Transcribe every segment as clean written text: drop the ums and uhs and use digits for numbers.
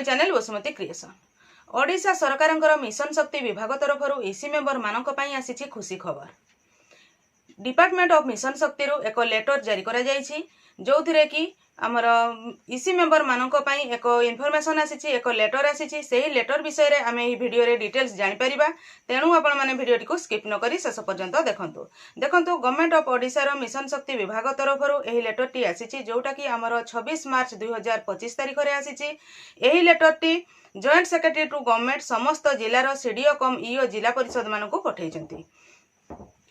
Channel Vasumati creation. Odisha सरकार mission Shakti विभाग तरफ ईसी मेंबर मानक पई आसीछि खुशी खबर। डिपार्टमेंट ऑफ मिशन शक्ति रु एक लेटर जारी करा जायछि जो थिरे कि आमर ईसी मेंबर मानक पई एक इनफॉरमेशन आसीछि, एक लेटर आसीछि। सेही लेटर विषय रे आमे ई वीडियो रे डिटेल्स जानि परिबा, तेणु आपण माने वीडियो टिको स्किप न करी शेष पर्यंत देखंतु। गवर्नमेंट ऑफ ओडिशा रो मिशन शक्ति विभाग तरफ रु एही लेटर टी आसीछि जोटा कि आमर 26 मार्च 2025 तारिख रे आसीछि। एही लेटर टी जॉइंट सेक्रेटरी टू गवर्नमेंट समस्त जिलार सीडीओ कम ईओ जिला परिषद मानकु पठाइछन्ति।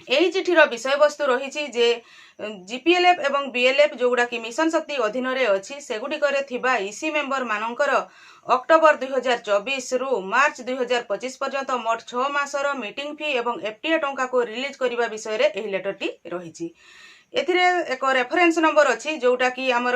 एही चिठीर विषय वस्तु रही जे जीपीएलएफ एवं बीएलएफ जोगुड़ा कि मिशन शक्ति अधीन रे अछि सेगुडिकरे थिबा ईसी मेंबर मानकर अक्टोबर 2024 रु मार्च 2025 पर्यंत मोट 6 मासर मीटिंग फी एवं एफटीए टंका को रिलीज करिबा विषय रे एही लेटर टी रही। एथिरे एक रेफरेंस नंबर अछि जोटा कि आमर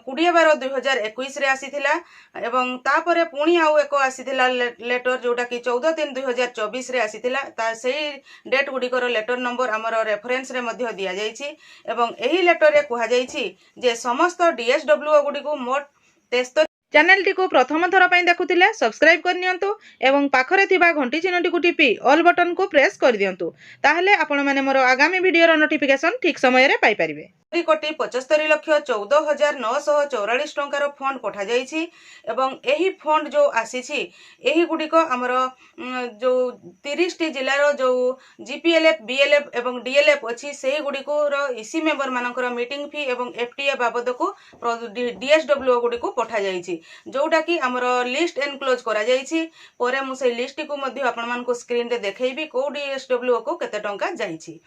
20/12/2021 रे आसीथिला एवं तापरे पुणी आउ एक आसीथिला लेटर जोटा कि 14/3/2024 रे आसीथिला। ता सेही डेट गुडिकर लेटर नंबर आमर रेफरेंस रे मध्य दिया जायछि एवं एही लेटर रे कुहा जायछि जे समस्त डीएसडब्ल्यू गुडी को मोट 73 चैनल टी को प्रथम थर पई देखुथिले सब्सक्राइब कर नियंतु एवं पाखरे थिबा घंटी चिन्ह टी को टिपी ऑल बटन को प्रेस कर दियंतु, ताहले आपण माने मोर आगामी वीडियो रो नोटिफिकेशन ठीक समय रे पाई परिबे। 1,75,14,944 टंकार फंड पठा जायछि एवं एही फंड जो आसीछि एही गुडिक हमर जो 30 टी जिल्लार जो जीपीएलएफ बीएलएफ एवं डीएलएफ अछि सेही गुडिको रो ईसी मेंबर मानकर मीटिंग फी एवं एफटीए बाबद को डीएसडब्ल्यू गुडिको पठा जायछि जोटा कि हमर लिस्ट एनक्लोज करा जायछि। परे मु से लिस्ट को मध्ये आपण मान को स्क्रीन रे देखैबी को डीएसडब्ल्यू को केते टंका जायछि।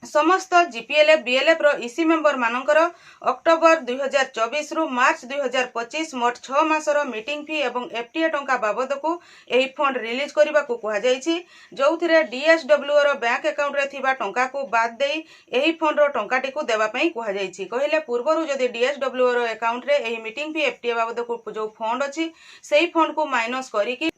समस्त जीपीएलएफ बीएलएफ रो ईसी मेंबर मानकर अक्टोबर 2024 रु मार्च 2025 मोट 6 मासर मीटिंग फी एवं एफटीए टंका बाबद को एही फंड रिलीज करबा को कुहा जायछि जोथिरे डीएसडब्ल्यू रो बैंक अकाउंट रे थिबा टंका को बाद देई एही फंड रो टंका टी को देबा पई कुहा जायछि। कहिले पूर्वरु जदि डीएसडब्ल्यू रो अकाउंट रे एही मीटिंग फी एफटीए बाबद को जो फंड अछि सेही फंड को माइनस करी कि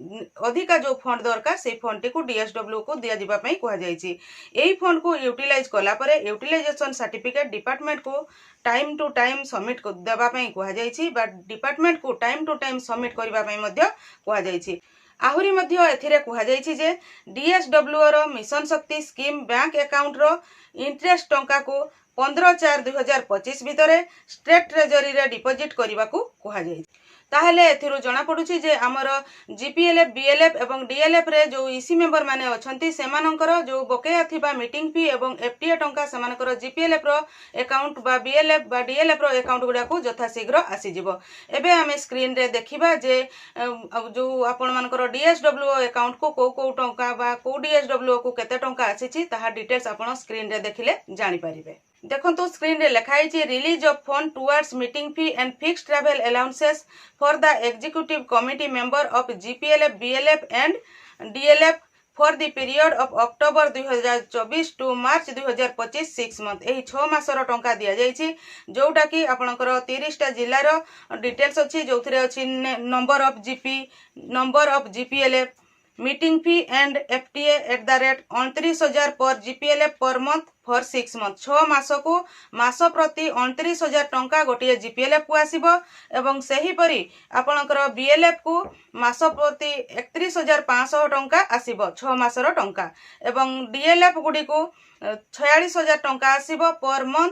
अधिका जो फंड दरकार सेही फंड टी को डीएसडब्ल्यू को दिया जिबा पई कुहा जायछि। एही फंड को यूटिलाइज कला परे यूटिलाइजेशन सर्टिफिकेट डिपार्टमेंट को टाइम टू टाइम सबमिट देबा पई कुहा जायछि बा डिपार्टमेंट को टाइम टू टाइम सबमिट करबा पई मध्य कुहा जायछि। आहुरी मध्य एथिरे कुहा जायछि जे डीएसडब्ल्यू रो मिशन शक्ति स्कीम बैंक अकाउंट रो इंटरेस्ट टंका को 15/4/2025 भितरे स्टेट ट्रेजरी रे डिपॉजिट करबा को कुहा जायछि। ताहले एथिरु जना पडुछि जे हमर जीपीएलएफ बीएलएफ एवं डीएलएफ रे जो ईसी मेंबर माने अछंती सेमानकर जो बकेया थिबा मीटिंग फी एवं एफटीए टंका सेमानकर जीपीएलएफ रो अकाउंट बा बीएलएफ बा डीएलएफ रो अकाउंट गुडा को यथा शीघ्र आसी जिवो। एबे हमें स्क्रीन रे देखिबा जे जो आपण मानकर डीएसडब्ल्यू अकाउंट को को टंका बा को डीएसडब्ल्यू को केते टंका आसीछि ताहा डिटेल्स आपण स्क्रीन रे देखिले जानि परिबे। देखंतु स्क्रीन रे लिखाई छि release of fund towards meeting fee and fixed travel allowances for the executive committee member of GPLF BLF and DLF for the period of October 2024 to March 2025 6 month. एही 6 मासर टंका दिया जायछि जोटा कि आपनकर 30 टा जिल्लार डिटेल्स अछि जोथिरे अछि number of GP number of GPLF meeting fee and FTA at the rate 29,000 per जीपीएलएफ per month for 6 month. 6 मास को मास प्रति 29,000 टंका गोटे जीपीएलएफ को आसीबो एवं सही परी आपनकर बीएलएफ को मास प्रति 31,500 टंका आसीबो 6 मासर टंका एवं डीएलएफ गुडी को 46,000 टंका आसीबो पर मंथ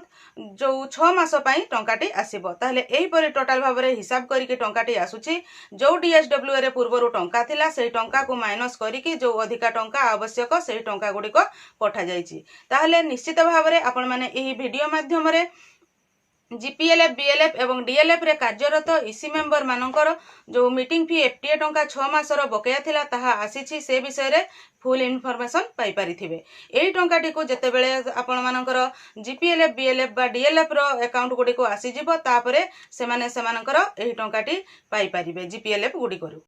जो 6 मास पई टंकाटी आसीबो। ताहले एही परी टोटल भाबरे हिसाब करिके टंकाटी आसुची जो डीएसडब्ल्यू रे पूर्वरु टंका थिला सेही टंका को माइनस करिके जो अधिका टंका आवश्यक सेही टंका गुडी को पठा जायछि। ताहले निश्चित भाबरे आपण माने एही वीडियो माध्यम रे जीपीएलएफ बीएलएफ एवं डीएलएफ रे कार्यरत ईसी मेंबर मानकर जो मीटिंग फी एफटीए टंका 6 मासर बकेया थिला ताहा आसीछि से विषय रे फुल इनफॉरमेशन पाई परिथिबे। एही टंकाटी को जते बेले आपण मानकर जीपीएलएफ बीएलएफ बा डीएलएफ रो अकाउंट गुडी को आसी जिवो तापरे सेमाने सेमानकर एही टंकाटी पाई परिबे जीपीएलएफ गुडी करू।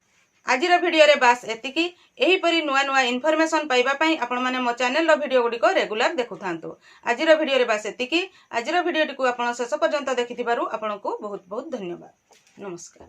आजिर वीडियो रे बास एतिकी। एही परी नुआ नुआ इनफॉरमेशन पाइबा पई आपण माने मो चैनल रो वीडियो गुडी को रेगुलर देखुथांतो। आजिर वीडियो रे बास एतिकी। आजिर वीडियो टी को आपण शेष पर्यंत देखिथिबारु आपण को बहुत बहुत धन्यवाद। नमस्कार।